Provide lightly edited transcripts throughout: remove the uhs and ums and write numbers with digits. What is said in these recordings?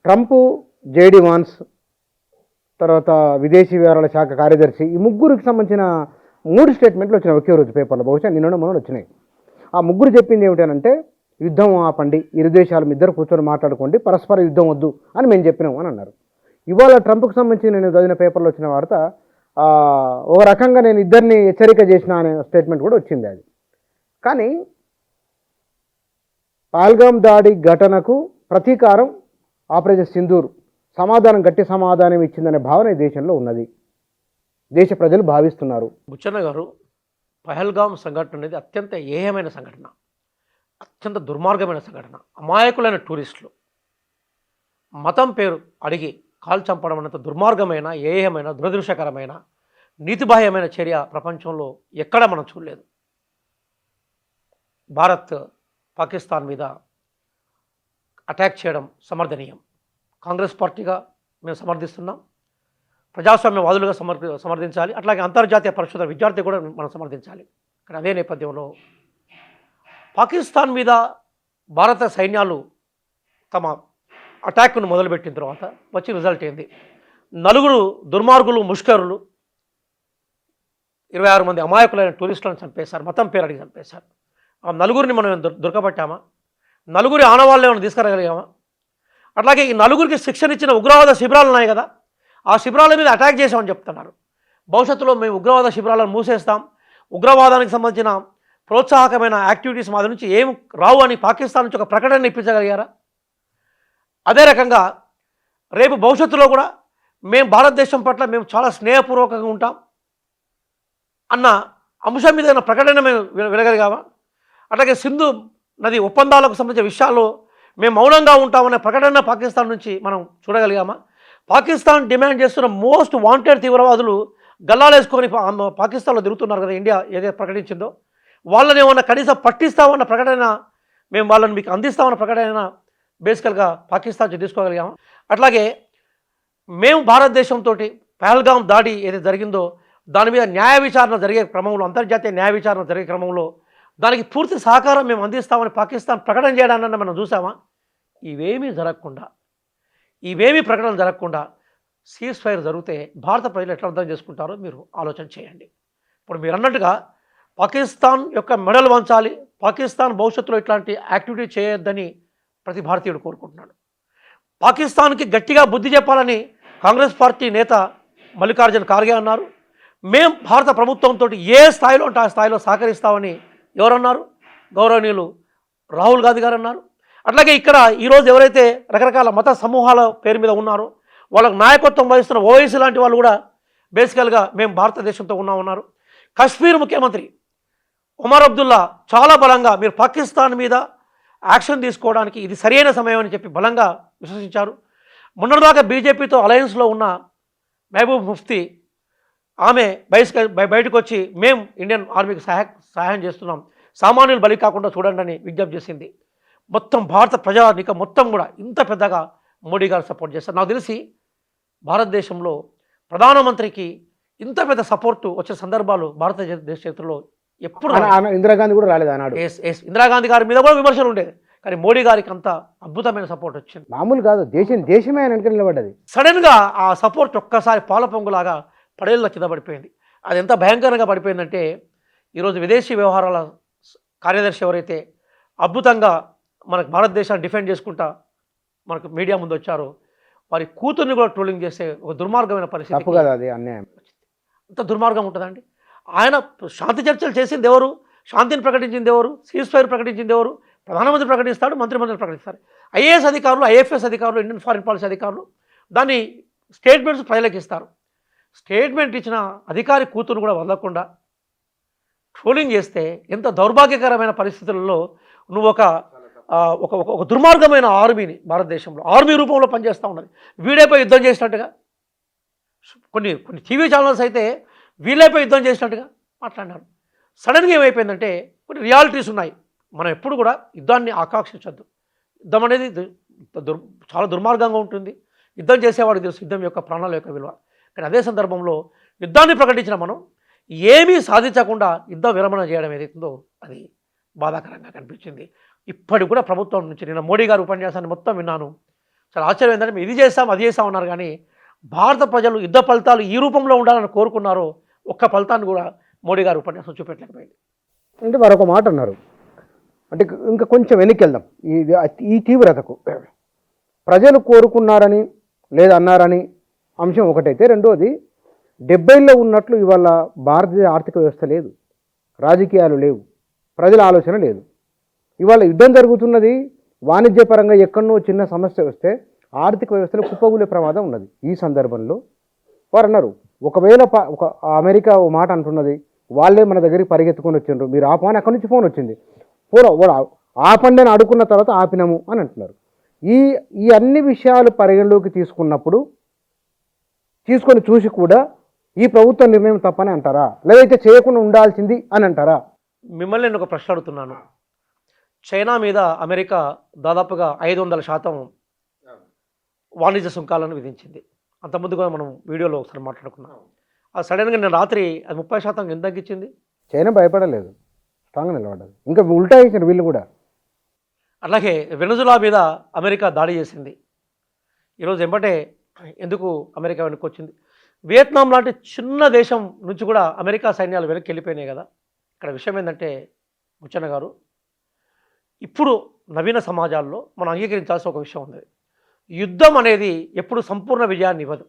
Trump, JD Vance, తర్వాత విదేశీ వ్యవహారాల శాఖ కార్యదర్శి, ఈ ముగ్గురికి సంబంధించిన 3 స్టేట్మెంట్లు వచ్చినాయి ఒకే రోజు పేపర్లో. బహుశా నిన్న మొన్న వచ్చినాయి. ఆ ముగ్గురు చెప్పింది ఏమిటనంటే, యుద్ధం ఆపండి, ఇరు దేశాలు మీ ఇద్దరు కూర్చొని మాట్లాడుకోండి, పరస్పర యుద్ధం వద్దు అని మేము చెప్పినాం అని అన్నారు. ఇవాళ ట్రంప్కి సంబంధించి నేను చదివిన పేపర్లో వచ్చిన వార్త, ఒక రకంగా నేను ఇద్దరిని హెచ్చరిక చేసిన అనే స్టేట్మెంట్ కూడా వచ్చింది. అది కానీ పహల్గామ్ దాడి ఘటనకు ప్రతీకారం ఆపరేషన్ సింధూర్ గట్టి సమాధానం ఇచ్చిందనే భావన ఈ దేశంలో ఉన్నది, దేశ ప్రజలు భావిస్తున్నారు. బుచ్చన్న గారు, పహల్గామ్ సంఘటన అనేది అత్యంత ఏహమైన సంఘటన, అత్యంత దుర్మార్గమైన సంఘటన. అమాయకులైన టూరిస్టులు మతం పేరు అడిగి కాల్ చంపడం అన్నంత దుర్మార్గమైన, ఏహమైన, దురదృష్టకరమైన, నీతిబాహ్యమైన చర్య ప్రపంచంలో ఎక్కడ మనం చూడలేదు. భారత్ పాకిస్తాన్ మీద అటాక్ చేయడం సమర్థనీయం. కాంగ్రెస్ పార్టీగా మేము సమర్థిస్తున్నాం, ప్రజాస్వామ్యవాదులుగా సమర్థించాలి. అట్లాగే అంతర్జాతీయ పరిశోధన విద్యార్థి కూడా మనం సమర్థించాలి. కానీ అదే నేపథ్యంలో పాకిస్తాన్ మీద భారత సైన్యాలు తమ అటాక్ను మొదలుపెట్టిన తర్వాత వచ్చి రిజల్ట్ ఏంది? 4 దుర్మార్గులు, ముష్కరులు 26 మంది అమాయకులైన టూరిస్టులను చంపేశారు, మతం పేరు అడిగి చంపేశారు. ఆ 4గురిని మనం దొరకబట్టామా? 4గురి ఆనవాళ్ళు ఏమైనా తీసుకురాగలిగామా? అట్లాగే ఈ 4గురికి శిక్షణ ఇచ్చిన ఉగ్రవాద శిబిరాలు ఉన్నాయి కదా, ఆ శిబిరాల మీద అటాక్ చేసామని చెప్తున్నారు. భవిష్యత్తులో మేము ఉగ్రవాద శిబిరాలను మూసేస్తాం, ఉగ్రవాదానికి సంబంధించిన ప్రోత్సాహకమైన యాక్టివిటీస్ మా నుంచి ఏం రావు అని పాకిస్తాన్ నుంచి ఒక ప్రకటన ఇప్పించగలిగారా? అదే రకంగా రేపు భవిష్యత్తులో కూడా మేము భారతదేశం పట్ల మేము చాలా స్నేహపూర్వకంగా ఉంటాం అన్న అంశం మీద ఏదైనా ప్రకటన మేము వినగలిగామా? అట్లాగే సింధు నది ఒప్పందాలకు సంబంధించిన విషయాల్లో మేము మౌనంగా ఉంటామనే ప్రకటన పాకిస్తాన్ నుంచి మనం చూడగలిగామా? పాకిస్తాన్ డిమాండ్ చేస్తున్న మోస్ట్ వాంటెడ్ తీవ్రవాదులు గల్లాలేసుకొని పాకిస్తాన్లో తిరుగుతున్నారు కదా, ఇండియా ఏదైతే ప్రకటించిందో. వాళ్ళని ఏమన్నా కనీసం పట్టిస్తామన్న ప్రకటన, మేము వాళ్ళని మీకు అందిస్తామన్న ప్రకటన బేసికల్గా పాకిస్తాన్ నుంచి తీసుకోగలిగాము. అట్లాగే మేము భారతదేశంతో పహల్గామ్ దాడి ఏదైతే జరిగిందో దాని మీద న్యాయ విచారణ జరిగే క్రమంలో, అంతర్జాతీయ న్యాయ విచారణ జరిగే క్రమంలో దానికి పూర్తి సహకారం మేము అందిస్తామని పాకిస్తాన్ ప్రకటన చేయడాన్ని మనం చూసామా? ఇవేమీ ప్రకటన జరగకుండా సీజ్ ఫైర్ జరిగితే భారత ప్రజలు ఎట్లా అర్థం చేసుకుంటారో మీరు ఆలోచన చేయండి. ఇప్పుడు మీరు అన్నట్టుగా పాకిస్తాన్ యొక్క మెడలు వంచాలి, పాకిస్తాన్ భవిష్యత్తులో ఇట్లాంటి యాక్టివిటీ చేయొద్దని ప్రతి భారతీయుడు కోరుకుంటున్నాడు. పాకిస్తాన్కి గట్టిగా బుద్ధి చెప్పాలని కాంగ్రెస్ పార్టీ నేత మల్లికార్జున ఖార్గే అన్నారు. మేం భారత ప్రభుత్వంతో ఏ స్థాయిలో ఉంటే ఆ స్థాయిలో సహకరిస్తామని ఎవరన్నారు? గౌరవనీయులు రాహుల్ గాంధీ గారు అన్నారు. అట్లాగే ఇక్కడ ఈరోజు ఎవరైతే రకరకాల మత సమూహాల పేరు మీద ఉన్నారో వాళ్ళకు నాయకత్వం వహిస్తున్న ఓవైసీ లాంటి వాళ్ళు కూడా బేసికల్గా మేము భారతదేశంతో ఉన్నారు. కశ్మీర్ ముఖ్యమంత్రి ఒమర్ అబ్దుల్లా చాలా బలంగా మీరు పాకిస్తాన్ మీద యాక్షన్ తీసుకోవడానికి ఇది సరైన సమయం అని చెప్పి బలంగా విశ్వసించారు. మొన్నటిదాకా బీజేపీతో అలయన్స్లో ఉన్న మహబూబ్ ముఫ్తీ ఆమె బయటకు వచ్చి మేము ఇండియన్ ఆర్మీకి సహాయం చేస్తున్నాం, సామాన్యులు బలి కాకుండా చూడండి అని విజ్ఞప్తి చేసింది. మొత్తం భారత ప్రజానిక మొత్తం కూడా ఇంత పెద్దగా మోడీ గారు సపోర్ట్ చేస్తారు. నాకు తెలిసి భారతదేశంలో ప్రధానమంత్రికి ఇంత పెద్ద సపోర్టు వచ్చే సందర్భాలు భారతదేశ చరిత్రలో ఎప్పుడు ఇందిరాగాంధీ కూడా రాలేదు అన్నాడు. ఇందిరాగాంధీ గారి మీద కూడా విమర్శలు ఉండేది, కానీ మోడీ గారికి అంత అద్భుతమైన సపోర్ట్ వచ్చింది. మామూలు కాదు, దేశమే వెనక నిలబడ్డది. సడన్గా ఆ సపోర్ట్ ఒక్కసారి పాల పొంగులాగా పడేళ్ళ కింద పడిపోయింది. అది ఎంత భయంకరంగా పడిపోయిందంటే ఈరోజు విదేశీ వ్యవహారాల కార్యదర్శి ఎవరైతే అద్భుతంగా మనకు భారతదేశాన్ని డిఫెండ్ చేసుకుంటా మనకు మీడియా ముందు వచ్చారో వారి కూతుర్ని కూడా ట్రోలింగ్ చేసే ఒక దుర్మార్గమైన పరిస్థితి కదా, అది అన్యాయం. అంత దుర్మార్గం ఉంటుందండి. ఆయన శాంతి చర్చలు చేసింది ఎవరు? శాంతిని ప్రకటించింది ఎవరు? సీజ్ ఫైర్ ప్రకటించింది ఎవరు? ప్రధానమంత్రి ప్రకటిస్తాడు, మంత్రిమండలి ప్రకటిస్తారు. ఐఏఎస్ అధికారులు, ఐఎఫ్ఎస్ అధికారులు, ఇండియన్ ఫారిన్ పాలసీ అధికారులు దాన్ని స్టేట్మెంట్స్ ప్రజలకు ఇస్తారు. స్టేట్మెంట్ ఇచ్చిన అధికారి కూతురు కూడా వదలకుండా ట్రోలింగ్ చేస్తే ఎంత దౌర్భాగ్యకరమైన పరిస్థితులలో నువ్వు ఒక దుర్మార్గమైన ఆర్మీని భారతదేశంలో ఆర్మీ రూపంలో పనిచేస్తూ ఉన్నది. వీడేపై యుద్ధం చేసినట్టుగా కొన్ని టీవీ ఛానల్స్ అయితే వీళ్ళపై యుద్ధం చేసినట్టుగా మాట్లాడినారు. సడన్గా ఏమైపోయిందంటే కొన్ని రియాలిటీస్ ఉన్నాయి. మనం ఎప్పుడు కూడా యుద్ధాన్ని ఆకాంక్షించద్దు. యుద్ధం అనేది చాలా దుర్మార్గంగా ఉంటుంది. యుద్ధం చేసేవాడికి తెలుసు యుద్ధం యొక్క ప్రాణాల యొక్క విలువ. కానీ అదే సందర్భంలో యుద్ధాన్ని ప్రకటించిన మనం ఏమీ సాధించకుండా యుద్ధ విరమణ చేయడం ఏదైతుందో అది బాధాకరంగా కనిపించింది. ఇప్పటికి కూడా ప్రభుత్వం నుంచి నిన్న మోడీ గారు ఉపన్యాసాన్ని మొత్తం విన్నాను. చాలా ఆశ్చర్యం ఏంటంటే మేము ఇది చేస్తాం అది చేస్తాం అన్నారు, కానీ భారత ప్రజలు యుద్ధ ఫలితాలు ఈ రూపంలో ఉండాలని కోరుకున్నారో ఒక్క ఫలితాన్ని కూడా మోడీ గారు ఉపన్యాసం చూపెట్టలేకపోయింది. అంటే మరొక మాట అన్నారు, అంటే ఇంకా కొంచెం వెనక్కి వెళ్దాం ఈ తీవ్రతకు. ప్రజలు కోరుకున్నారని లేదా అన్నారని అంశం ఒకటైతే, రెండోది 70లో ఉన్నట్లు ఇవాళ భారతీయ ఆర్థిక వ్యవస్థ లేదు, రాజకీయాలు లేవు, ప్రజల ఆలోచన లేదు. ఇవాళ యుద్ధం జరుగుతున్నది, వాణిజ్యపరంగా ఎక్కడనో చిన్న సమస్య వస్తే ఆర్థిక వ్యవస్థలో కుప్పగూలే ప్రమాదం ఉన్నది. ఈ సందర్భంలో వారు అన్నారు, ఒకవేళ ఒక అమెరికా ఓ మాట అంటున్నది, వాళ్ళే మన దగ్గరికి పరిగెత్తుకొని వచ్చిండ్రు, మీరు ఆపని అక్కడి నుంచి ఫోన్ వచ్చింది, ఆపండి అని అడుగున్న తర్వాత ఆపినాము అని అంటున్నారు. ఈ అన్ని విషయాలు పరిగణలోకి తీసుకొని చూసి కూడా ఈ ప్రభుత్వ నిర్ణయం తప్పని అంటారా, లేదైతే చేయకుండా ఉండాల్సింది అని అంటారా? మిమ్మల్ని నేను ఒక ప్రశ్న అడుగుతున్నాను. చైనా మీద అమెరికా దాదాపుగా 500% వాణిజ్య సుంకాలను విధించింది. అంతకుముందు కూడా మనం వీడియోలో ఒకసారి మాట్లాడుకున్నాం. అది సడన్గా నేను రాత్రి అది 30% ఎంత తగ్గించింది? చైనా భయపడలేదు, స్ట్రాంగ్గా నిలబడ్డది, ఇంకా ఉల్టా ఇచ్చారు వీళ్ళు కూడా. అలాగే వెనుజులా మీద అమెరికా దాడి చేసింది. ఈరోజు ఎంబటే ఎందుకు అమెరికా వెనక్కి వచ్చింది? వియత్నాం లాంటి చిన్న దేశం నుంచి కూడా అమెరికా సైన్యాలు వెనక్కి వెళ్ళిపోయినాయి కదా. ఇక్కడ విషయం ఏంటంటే ముచ్చన్న గారు, ఇప్పుడు నవీన సమాజాల్లో మనం అంగీకరించాల్సిన ఒక విషయం ఉంది. యుద్ధం అనేది ఎప్పుడు సంపూర్ణ విజయాన్ని ఇవ్వదు,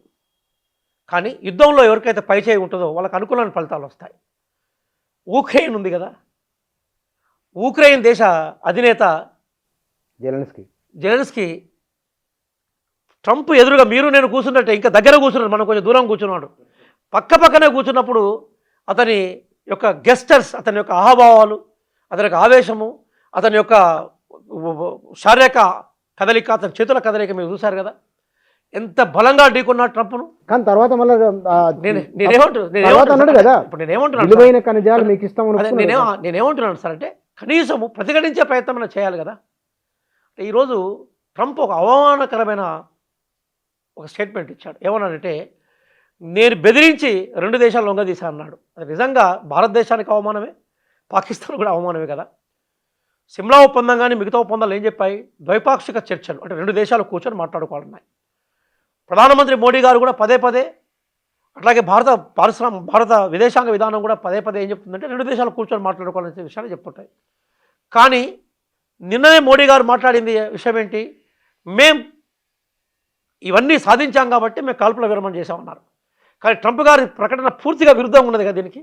కానీ యుద్ధంలో ఎవరికైతే పైచేయి ఉంటుందో వాళ్ళకి అనుకూలమైన ఫలితాలు వస్తాయి. ఉక్రెయిన్ ఉంది కదా, ఉక్రెయిన్ దేశ అధినేత జెలెన్స్కీ ట్రంప్ ఎదురుగా మీరు నేను కూర్చున్నట్టే, ఇంకా దగ్గర కూర్చున్నాడు, మనం కొంచెం దూరం కూర్చున్నాడు, పక్కనే కూర్చున్నప్పుడు అతని యొక్క గెస్టర్స్, అతని యొక్క ఆహాభావాలు, అతని యొక్క ఆవేశము, అతని యొక్క శారీరక కదలిక, అతని చేతుల కదలిక మీరు చూశారు కదా, ఎంత బలంగా ఢీకున్నాడు ట్రంప్ను. కానీ తర్వాత మళ్ళీ నేనేమంటున్నాను సార్ అంటే, కనీసము ప్రతిఘటించే ప్రయత్నం చేయాలి కదా. ఈరోజు ట్రంప్ ఒక అవమానకరమైన ఒక స్టేట్మెంట్ ఇచ్చాడు. ఏమన్నాడంటే, నేను బెదిరించి 2 దేశాలు లొంగదీశా అన్నాడు. అది నిజంగా భారతదేశానికి అవమానమే, పాకిస్తాన్ కూడా అవమానమే కదా. సిమ్లా ఒప్పందం కానీ మిగతా ఒప్పందాలు ఏం చెప్పాయి? ద్వైపాక్షిక చర్చలు, అంటే 2 దేశాలు కూర్చొని మాట్లాడుకోవాలన్నాయి. ప్రధానమంత్రి మోడీ గారు కూడా పదే అట్లాగే భారత విదేశాంగ విధానం కూడా పదే ఏం చెప్తుందంటే 2 దేశాలు కూర్చొని మాట్లాడుకోవాలనే విషయాన్ని చెప్తుంటాయి. కానీ నిన్ననే మోడీ గారు మాట్లాడింది విషయం ఏంటి? మేం ఇవన్నీ సాధించాం కాబట్టి మేము కాల్పుల విరమణ చేసామన్నారు. కానీ ట్రంప్ గారి ప్రకటన పూర్తిగా విరుద్ధంగా ఉన్నది కదా దీనికి.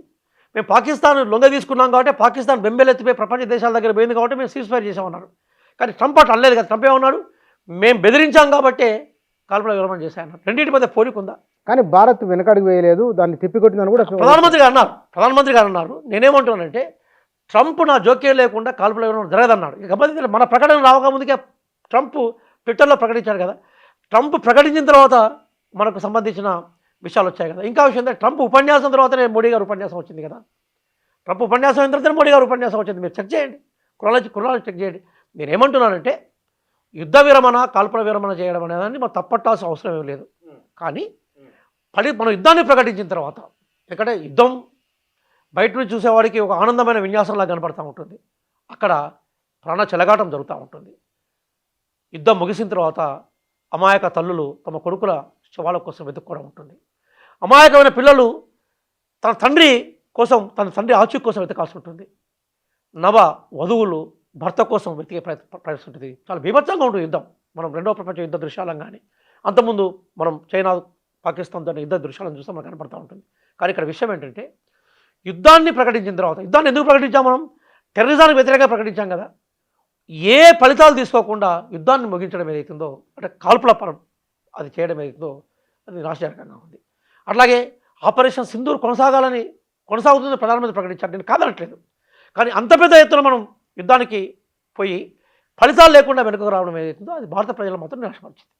మేము పాకిస్తాన్ లొంగ తీసుకున్నాం కాబట్టి, పాకిస్తాన్ బెంబేలెత్తిపోయి ప్రపంచ దేశాల దగ్గర పోయింది కాబట్టి మేము సీజ్ ఫైర్ చేసామన్నారు. కానీ ట్రంప్ అట్లా అనలేదు కదా. ట్రంప్ ఏమన్నాడు? మేము బెదిరించాం కాబట్టే కాల్పుల విరమణ చేశాయన్నారు. రెండింటి మధ్య పోలిక ఉందా? కానీ భారత్ వెనకడుగు వేయలేదు, దాన్ని తిప్పికొట్టిందని కూడా ప్రధానమంత్రి గారు అన్నారు. నేనేమంటున్నానంటే, ట్రంప్ నా జోక్యం లేకుండా కాల్పుల విరమణ జరగదన్నాడు. ఇక మన ప్రకటన రావకముందుకే ట్రంప్ ట్విట్టర్లో ప్రకటించాడు కదా. ట్రంప్ ప్రకటించిన తర్వాత మనకు సంబంధించిన విషయాలు వచ్చాయి కదా. ఇంకా విషయం ఏంటంటే, ట్రంప్ ఉపన్యాసం తర్వాతనే మోడీ గారు ఉపన్యాసం వచ్చింది కదా. ట్రంప్ ఉపన్యాసం అయిన తర్వాత మోడీ గారు ఉపన్యాసం వచ్చింది. మీరు చెక్ చేయండి, క్రొనాలజీ చెక్ చేయండి. నేనేమంటున్నానంటే, యుద్ధ విరమణ కాల్పుల విరమణ చేయడం అనేదాన్ని మనం తప్పట్టాల్సిన అవసరం ఏం లేదు. కానీ మనం యుద్ధాన్ని ప్రకటించిన తర్వాత, ఎందుకంటే యుద్ధం బయట నుంచి చూసేవాడికి ఒక ఆనందమైన విన్యాసంలా కనపడుతూ ఉంటుంది, అక్కడ ప్రాణ చెలగాటం జరుగుతూ ఉంటుంది. యుద్ధం ముగిసిన తర్వాత అమాయక తల్లులు తమ కొడుకుల శవాల కోసం వెతుక్కోవడం ఉంటుంది. అమాయకమైన పిల్లలు తన తండ్రి ఆచూకీ కోసం వెతకాల్సి ఉంటుంది. నవ వధువులు భర్త కోసం వెతికే ప్రయత్నం ఉంటుంది. చాలా బీభత్సంగా ఉంటుంది యుద్ధం. మనం 2వ ప్రపంచ యుద్ధ దృశ్యాలను కానీ, అంతకుముందు మనం చైనా పాకిస్తాన్తో యుద్ధ దృశ్యాలను చూస్తే మనకు కనపడుతూ ఉంటుంది. కానీ ఇక్కడ విషయం ఏంటంటే, యుద్ధాన్ని ప్రకటించిన తర్వాత, యుద్ధాన్ని ఎందుకు ప్రకటించాం? మనం టెర్రరిజానికి వ్యతిరేకంగా ప్రకటించాం కదా. ఏ ఫలితాలు తీసుకోకుండా యుద్ధాన్ని ముగించడం ఏదైతుందో, అంటే కాల్పుల అది చేయడం ఏదైతుందో, అది నాశనకరంగా ఉంది. అట్లాగే ఆపరేషన్ సింధూర్ కొనసాగుతుందని ప్రధానమంత్రి ప్రకటించారు. నేను కాదనట్లేదు. కానీ అంత పెద్ద ఎత్తున మనం యుద్ధానికి పోయి ఫలితాలు లేకుండా వెనుకకు రావడం ఏదైతుందో, అది భారత ప్రజలు మాత్రం నిరాశపరిచింది.